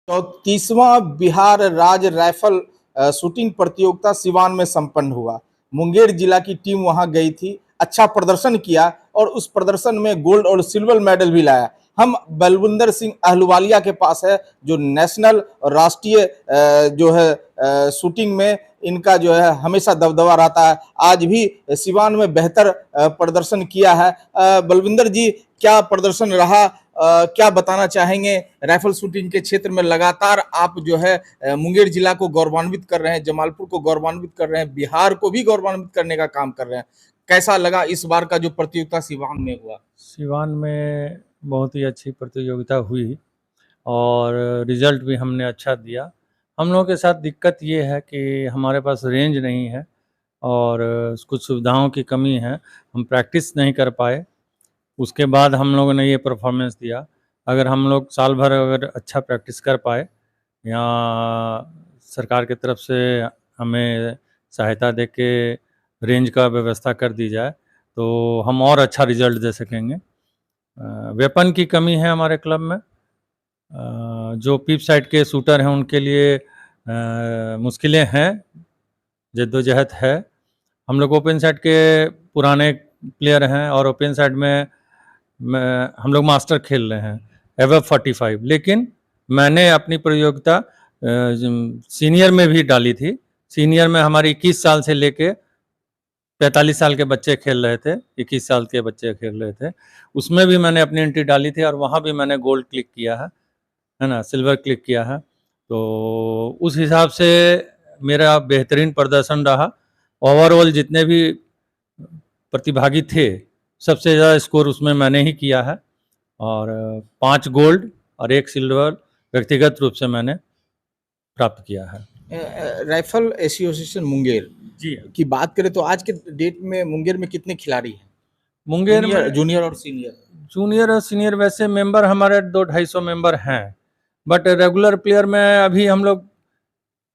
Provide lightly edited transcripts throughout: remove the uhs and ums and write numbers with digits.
34वां बिहार राज्य rifle shooting प्रतियोगिता सिवान में संपन्न हुआ। मुंगेर जिला की टीम वहां गई थी, अच्छा प्रदर्शन किया और उस प्रदर्शन में गोल्ड और सिल्वर मेडल भी लाया। हम बलविंदर सिंह अहलुवालिया के पास है, जो नेशनल और राष्ट्रीय जो है शूटिंग में इनका जो है हमेशा दबदबा रहता है। आज भी सिवान में बेहतर प्रदर्शन किया है। बलविंदर जी, क्या प्रदर्शन रहा? क्या बताना चाहेंगे? राइफल शूटिंग के क्षेत्र में लगातार आप जो है मुंगेर जिला को गौरवान्वित कर रहे हैं, जमालपुर को गौरवान्वित कर रहे हैं, बिहार को भी गौरवान्वित करने का काम कर रहे हैं। कैसा लगा इस बार का जो प्रतियोगिता सिवान में हुआ? सिवान में बहुत ही अच्छी प्रतियोगिता हुई और रिजल्ट भी हमने अच्छा दिया। हम लोगों के साथ दिक्कत ये है कि हमारे पास रेंज नहीं है और कुछ सुविधाओं की कमी है, हम प्रैक्टिस नहीं कर पाए। उसके बाद हम लोगों ने ये परफॉर्मेंस दिया। अगर हम लोग साल भर अगर अच्छा प्रैक्टिस कर पाए या सरकार की तरफ से हमें सहायता दे के रेंज का व्यवस्था कर दी जाए तो हम और अच्छा रिजल्ट दे सकेंगे। वेपन की कमी है हमारे क्लब में। जो पीप साइड के शूटर हैं उनके लिए मुश्किलें हैं, जद्दोजहद है। हम लोग ओपन साइड के पुराने प्लेयर हैं और ओपन साइड में हम लोग मास्टर खेल रहे हैं एवब 45, लेकिन मैंने अपनी प्रतियोगिता सीनियर में भी डाली थी। सीनियर में हमारे 21 साल से लेके 45 साल के बच्चे खेल रहे थे, 21 साल के बच्चे खेल रहे थे। उसमें भी मैंने अपनी एंट्री डाली थी और वहाँ भी मैंने गोल्ड क्लिक किया है ना, सिल्वर क्लिक किया है। तो उस हिसाब से मेरा बेहतरीन प्रदर्शन रहा। ओवरऑल जितने भी प्रतिभागी थे सबसे ज़्यादा स्कोर उसमें मैंने ही किया है और 5 गोल्ड और 1 सिल्वर व्यक्तिगत रूप से मैंने प्राप्त किया है। राइफल एसोसिएशन मुंगेर जी की बात करें तो आज के डेट में मुंगेर में कितने खिलाड़ी हैं? मुंगेर में जूनियर और सीनियर? जूनियर और सीनियर वैसे मेंबर हमारे 200-250 मेंबर हैं, बट रेगुलर प्लेयर में अभी हम लोग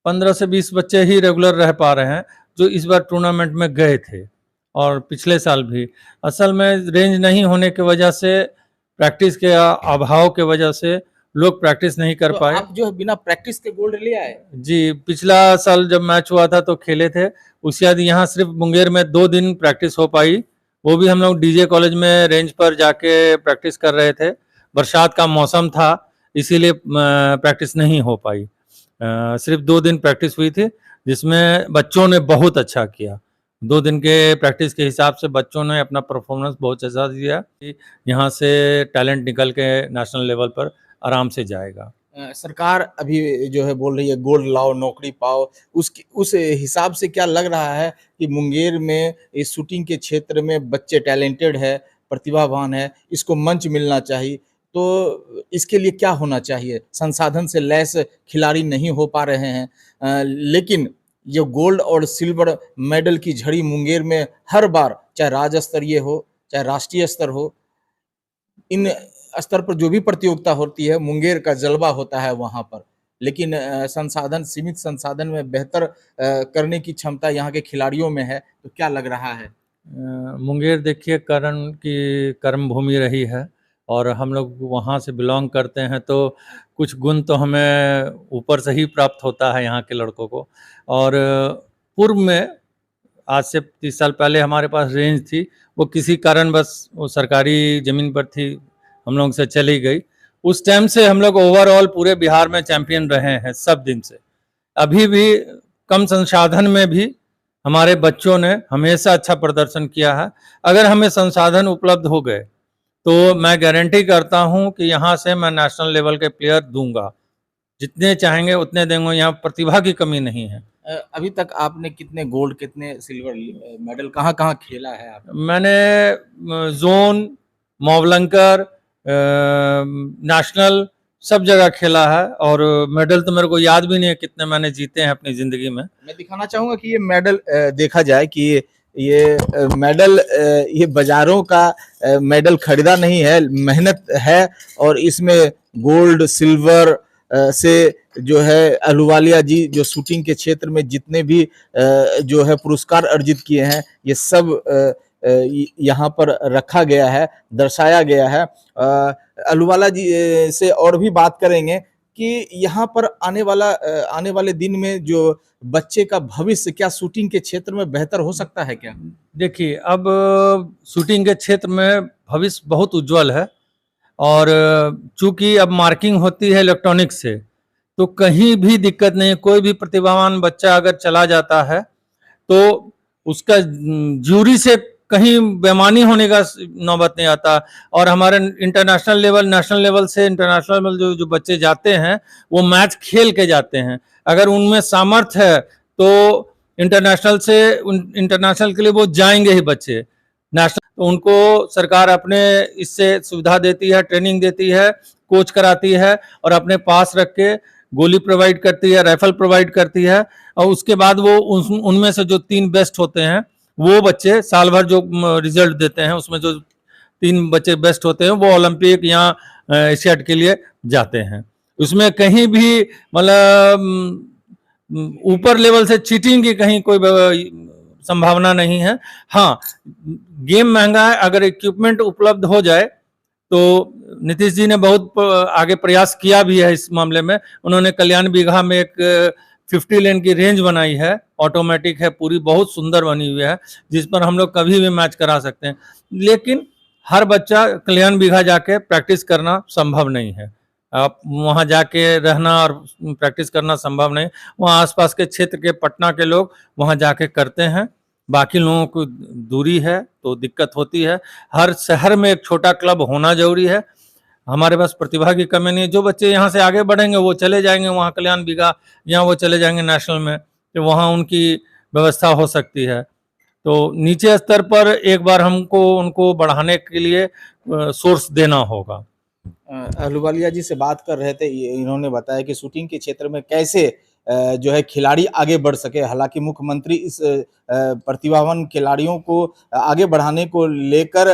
15 से 20 बच्चे ही रेगुलर रह पा रहे हैं जो इस बार टूर्नामेंट में गए थे और पिछले साल भी। असल में रेंज नहीं होने की वजह से, प्रैक्टिस के अभाव के वजह से लोग प्रैक्टिस नहीं कर पाए। आप जो है बिना प्रैक्टिस के गोल्ड ले आए? जी, पिछला साल जब मैच हुआ था तो खेले थे। उसके बाद यहाँ सिर्फ मुंगेर में 2 दिन प्रैक्टिस हो पाई, वो भी हम लोग डीजे कॉलेज में रेंज पर जाके प्रैक्टिस कर रहे थे। बरसात का मौसम था इसीलिए प्रैक्टिस नहीं हो पाई। सिर्फ 2 दिन प्रैक्टिस हुई थी जिसमें बच्चों ने बहुत अच्छा किया। 2 दिन के प्रैक्टिस के हिसाब से बच्चों ने अपना परफॉर्मेंस बहुत अच्छा दिया। यहाँ से टैलेंट निकल के नेशनल लेवल पर आराम से जाएगा। सरकार अभी जो है बोल रही है गोल्ड लाओ नौकरी पाओ, उस हिसाब से क्या लग रहा है कि मुंगेर में इस शूटिंग के क्षेत्र में बच्चे टैलेंटेड है, प्रतिभावान है, इसको मंच मिलना चाहिए, तो इसके लिए क्या होना चाहिए? संसाधन से लैस खिलाड़ी नहीं हो पा रहे हैं, लेकिन ये गोल्ड और सिल्वर मेडल की झड़ी मुंगेर में हर बार, चाहे राज्य स्तरीय हो चाहे राष्ट्रीय स्तर हो, इन स्तर पर जो भी प्रतियोगिता होती है मुंगेर का जलवा होता है वहाँ पर। लेकिन संसाधन, सीमित संसाधन में बेहतर करने की क्षमता यहाँ के खिलाड़ियों में है, तो क्या लग रहा है? मुंगेर देखिए करण की कर्म भूमि रही है और हम लोग वहाँ से बिलोंग करते हैं तो कुछ गुण तो हमें ऊपर से ही प्राप्त होता है यहाँ के लड़कों को। और पूर्व में आज से 30 साल पहले हमारे पास रेंज थी, वो किसी कारण बस वो सरकारी ज़मीन पर थी, हम लोग से चली गई। उस टाइम से हम लोग ओवरऑल पूरे बिहार में चैंपियन रहे हैं सब दिन से। अभी भी कम संसाधन में भी हमारे बच्चों ने हमेशा अच्छा प्रदर्शन किया है। अगर हमें संसाधन उपलब्ध हो गए तो मैं गारंटी करता हूं कि यहाँ से मैं नेशनल लेवल के प्लेयर दूंगा, जितने चाहेंगे उतने देंगे। यहाँ प्रतिभा की कमी नहीं है। अभी तक आपने कितने गोल्ड, कितने सिल्वर मेडल कहाँ-कहाँ खेला है आप? मैंने जोन, मॉवलंकर, नेशनल सब जगह खेला है और मेडल तो मेरे को याद भी नहीं है कितने मैंने जीते हैं अपनी ज़िंदगी में। मैं दिखाना चाहूँगा कि ये मेडल देखा जाए कि ये मेडल ये बाज़ारों का मेडल खरीदा नहीं है, मेहनत है और इसमें गोल्ड, सिल्वर से जो है अहलुवालिया जी जो शूटिंग के क्षेत्र में जितने भी जो है पुरस्कार अर्जित किए हैं, ये सब यहाँ पर रखा गया है, दर्शाया गया है। अहलुवालिया जी से और भी बात करेंगे कि यहाँ पर आने वाले दिन में जो बच्चे का भविष्य क्या शूटिंग के क्षेत्र में बेहतर हो सकता है क्या? देखिए, अब शूटिंग के क्षेत्र में भविष्य बहुत उज्जवल है और चूंकि अब मार्किंग होती है इलेक्ट्रॉनिक से, तो कहीं भी दिक्कत नहीं है। कोई भी प्रतिभावान बच्चा अगर चला जाता है तो उसका ज्यूरी से कहीं बेईमानी होने का नौबत नहीं आता। और हमारे इंटरनेशनल लेवल, नेशनल लेवल से इंटरनेशनल लेवल जो बच्चे जाते हैं वो मैच खेल के जाते हैं। अगर उनमें सामर्थ्य है तो इंटरनेशनल के लिए वो जाएंगे ही बच्चे। नेशनल तो उनको सरकार अपने इससे सुविधा देती है, ट्रेनिंग देती है, कोच कराती है और अपने पास रख के गोली प्रोवाइड करती है, राइफल प्रोवाइड करती है। और उसके बाद वो उनमें से जो 3 बेस्ट होते हैं वो बच्चे साल भर जो रिजल्ट देते हैं उसमें जो 3 बच्चे बेस्ट होते हैं वो ओलंपिक या एशियाड के लिए जाते हैं। उसमें कहीं भी मतलब ऊपर लेवल से चीटिंग की कहीं कोई संभावना नहीं है। हाँ, गेम महंगा है, अगर इक्विपमेंट उपलब्ध हो जाए तो नीतीश जी ने बहुत आगे प्रयास किया भी है इस मामले में। उन्होंने कल्याण बीघा में एक 50 लेन की रेंज बनाई है, ऑटोमेटिक है, पूरी बहुत सुंदर बनी हुई है, जिस पर हम लोग कभी भी मैच करा सकते हैं। लेकिन हर बच्चा कल्याण बीघा जाके प्रैक्टिस करना संभव नहीं है। आप वहाँ जाके रहना और प्रैक्टिस करना संभव नहीं। वहाँ आसपास के क्षेत्र के पटना के लोग वहाँ जाके करते हैं, बाकी लोगों को दूरी है तो दिक्कत होती है। हर शहर में एक छोटा क्लब होना जरूरी है। हमारे पास प्रतिभा की कमी नहीं है। जो बच्चे यहाँ से आगे बढ़ेंगे वो चले जाएंगे वहाँ कल्याण बीघा, या वो चले जाएंगे नेशनल में, तो वहाँ उनकी व्यवस्था हो सकती है। तो नीचे स्तर पर एक बार हमको उनको बढ़ाने के लिए सोर्स देना होगा। अहलुवालिया जी से बात कर रहे थे, इन्होंने बताया कि शूटिंग के क्षेत्र में कैसे जो है खिलाड़ी आगे बढ़ सके। हालांकि मुख्यमंत्री इस प्रतिभावान खिलाड़ियों को आगे बढ़ाने को लेकर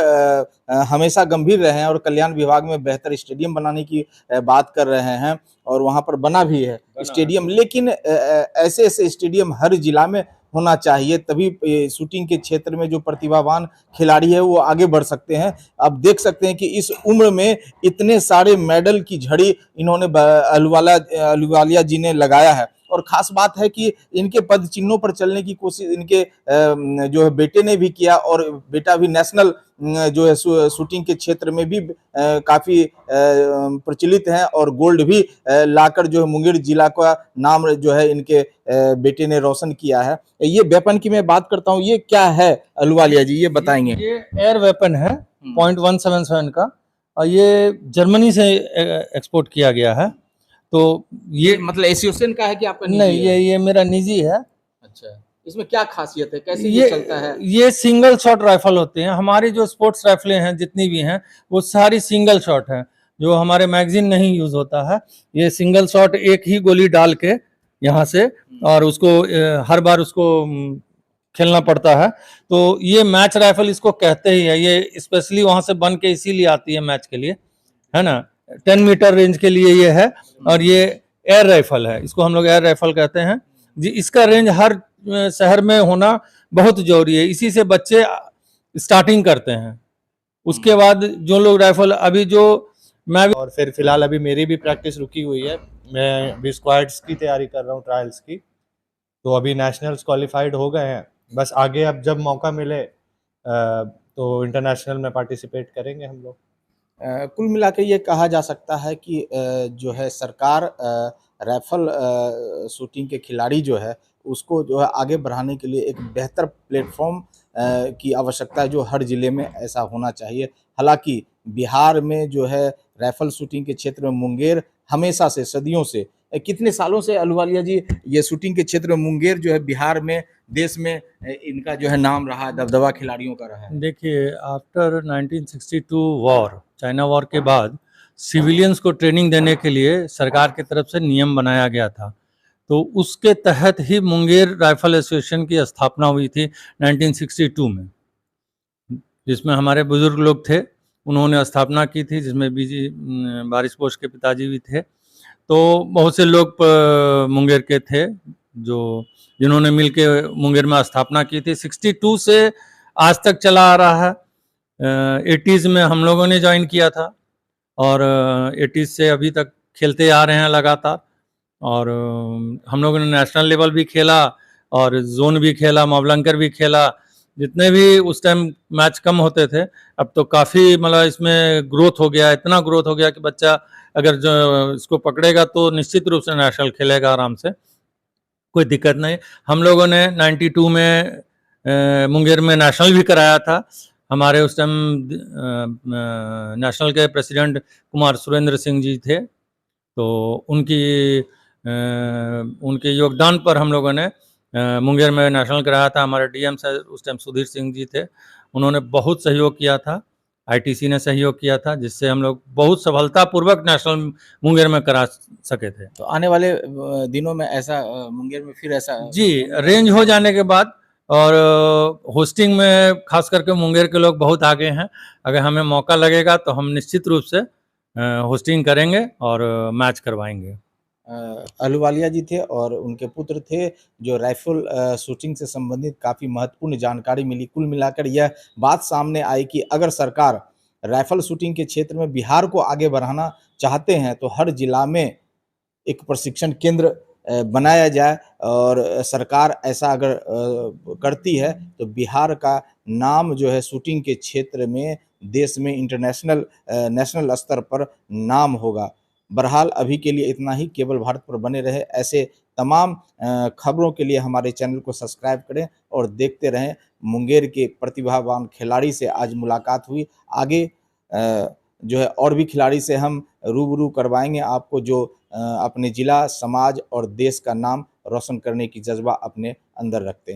हमेशा गंभीर रहे हैं और कल्याण विभाग में बेहतर स्टेडियम बनाने की बात कर रहे हैं और वहां पर बना भी है स्टेडियम। लेकिन ऐसे ऐसे स्टेडियम हर जिला में होना चाहिए, तभी शूटिंग के क्षेत्र में जो प्रतिभावान खिलाड़ी है वो आगे बढ़ सकते हैं। अब देख सकते हैं कि इस उम्र में इतने सारे मेडल की झड़ी इन्होंने अहलुवालिया जी ने लगाया है। और खास बात है कि इनके पद चिन्हों पर चलने की कोशिश इनके जो है बेटे ने भी किया और बेटा भी नेशनल जो है शूटिंग के क्षेत्र में भी काफी प्रचलित हैं और गोल्ड भी लाकर जो है मुंगेर जिला का नाम जो है इनके बेटे ने रोशन किया है। ये वेपन की मैं बात करता हूँ, ये क्या है अहलुवालिया जी, ये बताएंगे? ये एयर वेपन है .177 का और ये जर्मनी से एक्सपोर्ट किया गया है। तो ये मतलब एसोसिएशन का है कि आपका निजी नहीं, है? ये मेरा निजी है। अच्छा, इसमें क्या खासियत है, कैसे ये चलता है? ये सिंगल शॉट राइफल होते हैं। हमारी जो स्पोर्ट्स राइफलें हैं जितनी भी हैं वो सारी सिंगल शॉट है, जो हमारे मैगजीन नहीं यूज होता है। ये सिंगल शॉट एक ही गोली डाल के यहाँ से और उसको हर बार उसको खेलना पड़ता है। तो ये मैच राइफल इसको कहते ही है। ये स्पेशली वहां से बन के इसीलिए आती है मैच के लिए, है ना। 10 मीटर रेंज के लिए ये है और ये एयर राइफल है, इसको हम लोग एयर राइफल कहते हैं जी। इसका रेंज हर शहर में होना बहुत जरूरी है, इसी से बच्चे स्टार्टिंग करते हैं। उसके बाद जो लोग राइफल अभी जो मैं और फिर फिलहाल अभी मेरी भी प्रैक्टिस रुकी हुई है। मैं भी स्क्वाड्स की तैयारी कर रहा हूँ, ट्रायल्स की। तो अभी नेशनल्स क्वालिफाइड हो गए हैं, बस आगे अब जब मौका मिले तो इंटरनेशनल में पार्टिसिपेट करेंगे हम लोग। कुल मिला के ये कहा जा सकता है कि जो है सरकार राइफल शूटिंग के खिलाड़ी जो है उसको जो है आगे बढ़ाने के लिए एक बेहतर प्लेटफॉर्म की आवश्यकता है, जो हर जिले में ऐसा होना चाहिए। हालांकि बिहार में जो है राइफल शूटिंग के क्षेत्र में मुंगेर हमेशा से, सदियों से, कितने सालों से अहलुवालिया जी ये शूटिंग के क्षेत्र में मुंगेर जो है बिहार में, देश में इनका जो है नाम रहा, दबदबा खिलाड़ियों का रहा है? देखिए, आफ्टर 1962 वॉर, चाइना वॉर के बाद सिविलियंस को ट्रेनिंग देने के लिए सरकार की तरफ से नियम बनाया गया था। तो उसके तहत ही मुंगेर राइफल एसोसिएशन की स्थापना हुई थी 1962 में, जिसमें हमारे बुजुर्ग लोग थे, उन्होंने स्थापना की थी, जिसमें बीजी बारिश बोस के पिताजी भी थे। तो बहुत से लोग मुंगेर के थे जिन्होंने मिलके मुंगेर में स्थापना की थी। 62 से आज तक चला आ रहा है। 80s में हम लोगों ने ज्वाइन किया था और 80s से अभी तक खेलते आ रहे हैं लगातार। और हम लोगों ने नेशनल लेवल भी खेला और जोन भी खेला, मॉवलंकर भी खेला। जितने भी उस टाइम मैच कम होते थे, अब तो काफ़ी मतलब इसमें ग्रोथ हो गया, इतना ग्रोथ हो गया कि बच्चा अगर जो इसको पकड़ेगा तो निश्चित रूप से नेशनल खेलेगा आराम से, कोई दिक्कत नहीं। हम लोगों ने 92 में मुंगेर में नेशनल भी कराया था। हमारे उस टाइम नेशनल के प्रेसिडेंट कुमार सुरेंद्र सिंह जी थे, तो उनके योगदान पर हम लोगों ने मुंगेर में नेशनल कराया था। हमारे डीएम सर उस टाइम सुधीर सिंह जी थे, उन्होंने बहुत सहयोग किया था। आईटीसी ने सहयोग किया था, जिससे हम लोग बहुत सफलतापूर्वक नेशनल मुंगेर में करा सके थे। तो आने वाले दिनों में ऐसा मुंगेर में फिर ऐसा जी, रेंज हो जाने के बाद और होस्टिंग में खास करके मुंगेर के लोग बहुत आगे हैं। अगर हमें मौका लगेगा तो हम निश्चित रूप से होस्टिंग करेंगे और मैच करवाएंगे। अहलुवालिया जी थे और उनके पुत्र थे, जो राइफल शूटिंग से संबंधित काफ़ी महत्वपूर्ण जानकारी मिली। कुल मिलाकर यह बात सामने आई कि अगर सरकार राइफल शूटिंग के क्षेत्र में बिहार को आगे बढ़ाना चाहते हैं तो हर जिला में एक प्रशिक्षण केंद्र बनाया जाए, और सरकार ऐसा अगर करती है तो बिहार का नाम जो है शूटिंग के क्षेत्र में देश में इंटरनेशनल नेशनल स्तर पर नाम होगा। बहरहाल अभी के लिए इतना ही। केबल भारत पर बने रहे। ऐसे तमाम खबरों के लिए हमारे चैनल को सब्सक्राइब करें और देखते रहें। मुंगेर के प्रतिभावान खिलाड़ी से आज मुलाकात हुई। आगे जो है और भी खिलाड़ी से हम रूबरू करवाएंगे आपको, जो अपने ज़िला, समाज और देश का नाम रोशन करने की जज्बा अपने अंदर रखते हैं।